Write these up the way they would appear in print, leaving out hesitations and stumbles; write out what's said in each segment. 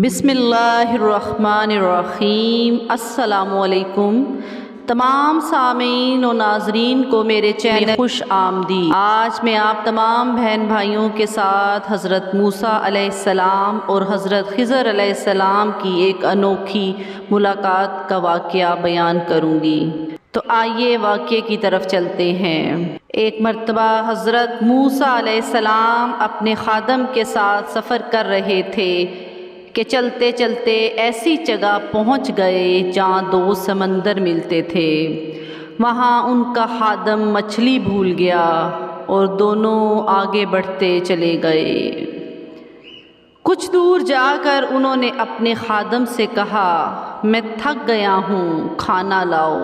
بسم اللہ الرحمن الرحیم۔ السلام علیکم تمام سامعین و ناظرین کو میرے چینل خوش آمدید۔ آج میں آپ تمام بہن بھائیوں کے ساتھ حضرت موسیٰ علیہ السلام اور حضرت خضر علیہ السلام کی ایک انوکھی ملاقات کا واقعہ بیان کروں گی۔ تو آئیے واقعے کی طرف چلتے ہیں۔ ایک مرتبہ حضرت موسیٰ علیہ السلام اپنے خادم کے ساتھ سفر کر رہے تھے کہ چلتے چلتے ایسی جگہ پہنچ گئے جہاں دو سمندر ملتے تھے۔ وہاں ان کا خادم مچھلی بھول گیا اور دونوں آگے بڑھتے چلے گئے۔ کچھ دور جا کر انہوں نے اپنے خادم سے کہا، میں تھک گیا ہوں، کھانا لاؤ۔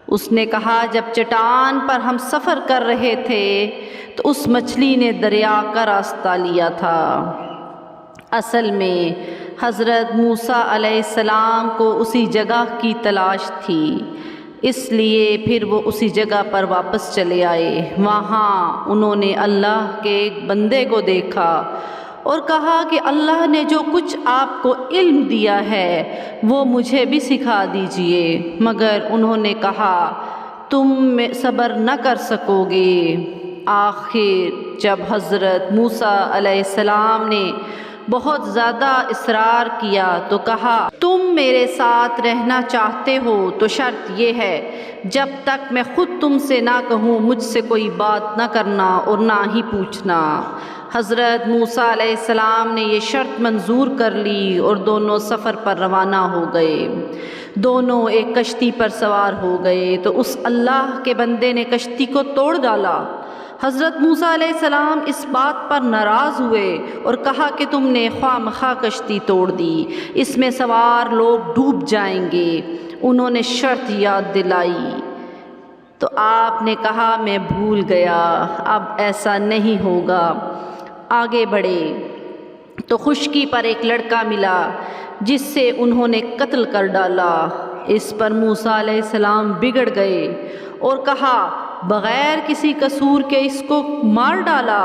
اس نے کہا، جب چٹان پر ہم سفر کر رہے تھے تو اس مچھلی نے دریا کا راستہ لیا تھا۔ اصل میں حضرت موسیٰ علیہ السلام کو اسی جگہ کی تلاش تھی، اس لیے پھر وہ اسی جگہ پر واپس چلے آئے۔ وہاں انہوں نے اللہ کے ایک بندے کو دیکھا اور کہا کہ اللہ نے جو کچھ آپ کو علم دیا ہے وہ مجھے بھی سکھا دیجئے، مگر انہوں نے کہا تم صبر نہ کر سکو گے۔ آخر جب حضرت موسیٰ علیہ السلام نے بہت زیادہ اصرار کیا تو کہا، تم میرے ساتھ رہنا چاہتے ہو تو شرط یہ ہے، جب تک میں خود تم سے نہ کہوں مجھ سے کوئی بات نہ کرنا اور نہ ہی پوچھنا۔ حضرت موسیٰ علیہ السلام نے یہ شرط منظور کر لی اور دونوں سفر پر روانہ ہو گئے۔ دونوں ایک کشتی پر سوار ہو گئے تو اس اللہ کے بندے نے کشتی کو توڑ ڈالا۔ حضرت موسیٰ علیہ السلام اس بات پر ناراض ہوئے اور کہا کہ تم نے خواہ مخواہ کشتی توڑ دی، اس میں سوار لوگ ڈوب جائیں گے۔ انہوں نے شرط یاد دلائی تو آپ نے کہا، میں بھول گیا، اب ایسا نہیں ہوگا۔ آگے بڑھے تو خشکی پر ایک لڑکا ملا جس سے انہوں نے قتل کر ڈالا۔ اس پر موسیٰ علیہ السلام بگڑ گئے اور کہا، بغیر کسی قصور کے اس کو مار ڈالا،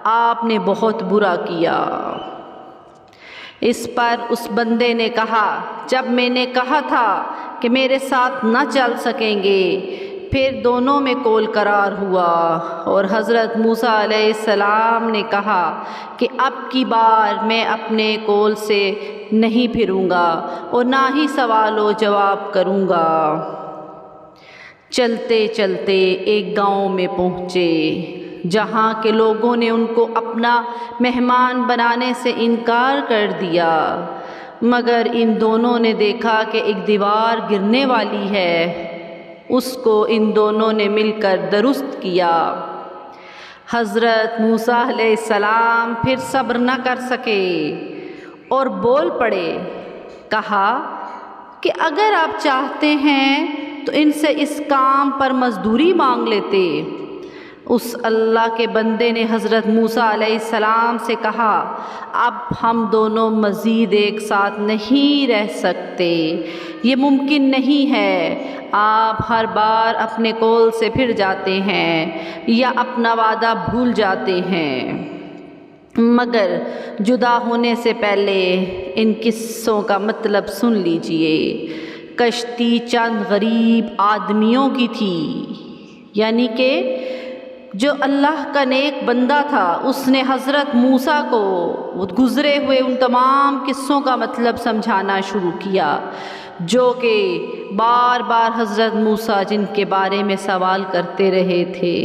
آپ نے بہت برا کیا۔ اس پر اس بندے نے کہا، جب میں نے کہا تھا کہ میرے ساتھ نہ چل سکیں گے، پھر دونوں میں کول قرار ہوا اور حضرت موسیٰ علیہ السلام نے کہا کہ اب کی بار میں اپنے کول سے نہیں پھروں گا اور نہ ہی سوال و جواب کروں گا۔ چلتے چلتے ایک گاؤں میں پہنچے جہاں کے لوگوں نے ان کو اپنا مہمان بنانے سے انکار کر دیا، مگر ان دونوں نے دیکھا کہ ایک دیوار گرنے والی ہے، اس کو ان دونوں نے مل کر درست کیا۔ حضرت موسیٰ علیہ السلام پھر صبر نہ کر سکے اور بول پڑے، کہا کہ اگر آپ چاہتے ہیں تو ان سے اس کام پر مزدوری مانگ لیتے۔ اس اللہ کے بندے نے حضرت موسیٰ علیہ السلام سے کہا، اب ہم دونوں مزید ایک ساتھ نہیں رہ سکتے، یہ ممکن نہیں ہے۔ آپ ہر بار اپنے قول سے پھر جاتے ہیں یا اپنا وعدہ بھول جاتے ہیں، مگر جدا ہونے سے پہلے ان قصوں کا مطلب سن لیجئے۔ کشتی چند غریب آدمیوں کی تھی، یعنی کہ جو اللہ کا نیک بندہ تھا اس نے حضرت موسیٰ کو گزرے ہوئے ان تمام قصوں کا مطلب سمجھانا شروع کیا، جو کہ بار بار حضرت موسیٰ جن کے بارے میں سوال کرتے رہے تھے۔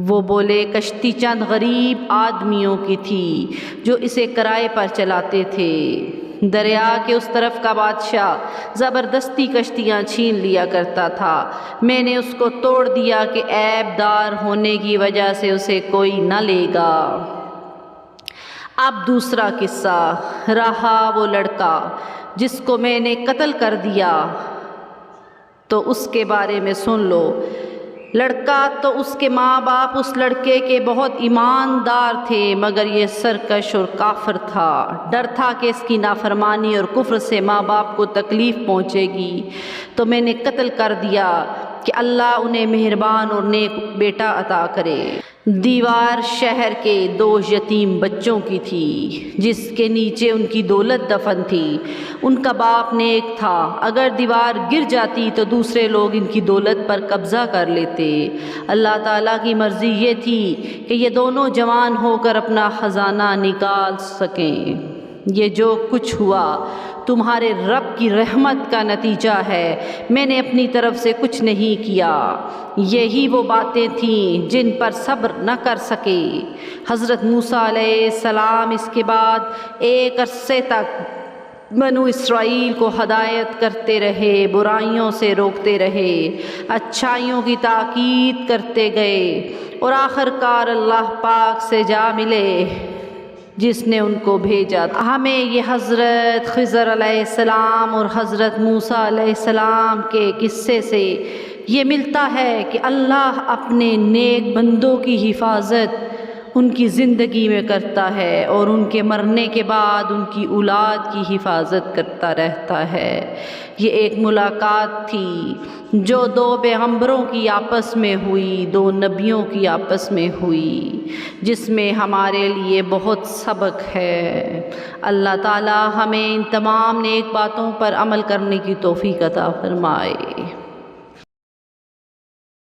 وہ بولے، کشتی چند غریب آدمیوں کی تھی جو اسے کرائے پر چلاتے تھے۔ دریا کے اس طرف کا بادشاہ زبردستی کشتیاں چھین لیا کرتا تھا، میں نے اس کو توڑ دیا کہ عیب دار ہونے کی وجہ سے اسے کوئی نہ لے گا۔ اب دوسرا قصہ رہا، وہ لڑکا جس کو میں نے قتل کر دیا، تو اس کے بارے میں سن لو۔ لڑکا تو اس کے ماں باپ اس لڑکے کے بہت ایماندار تھے، مگر یہ سرکش اور کافر تھا۔ ڈر تھا کہ اس کی نافرمانی اور کفر سے ماں باپ کو تکلیف پہنچے گی، تو میں نے قتل کر دیا کہ اللہ انہیں مہربان اور نیک بیٹا عطا کرے۔ دیوار شہر کے 2 یتیم بچوں کی تھی جس کے نیچے ان کی دولت دفن تھی۔ ان کا باپ نیک تھا، اگر دیوار گر جاتی تو دوسرے لوگ ان کی دولت پر قبضہ کر لیتے۔ اللہ تعالیٰ کی مرضی یہ تھی کہ یہ دونوں جوان ہو کر اپنا خزانہ نکال سکیں۔ یہ جو کچھ ہوا تمہارے رب کی رحمت کا نتیجہ ہے، میں نے اپنی طرف سے کچھ نہیں کیا۔ یہی وہ باتیں تھیں جن پر صبر نہ کر سکے۔ حضرت موسیٰ علیہ السلام اس کے بعد ایک عرصے تک بنو اسرائیل کو ہدایت کرتے رہے، برائیوں سے روکتے رہے، اچھائیوں کی تاکید کرتے گئے، اور آخر کار اللہ پاک سے جا ملے جس نے ان کو بھیجا تھا۔ ہمیں یہ حضرت خضر علیہ السلام اور حضرت موسیٰ علیہ السلام کے قصے سے یہ ملتا ہے کہ اللہ اپنے نیک بندوں کی حفاظت ان کی زندگی میں کرتا ہے اور ان کے مرنے کے بعد ان کی اولاد کی حفاظت کرتا رہتا ہے۔ یہ ایک ملاقات تھی جو 2 پیغمبروں کی آپس میں ہوئی، 2 نبیوں کی آپس میں ہوئی، جس میں ہمارے لیے بہت سبق ہے۔ اللہ تعالی ہمیں ان تمام نیک باتوں پر عمل کرنے کی توفیق عطا فرمائے۔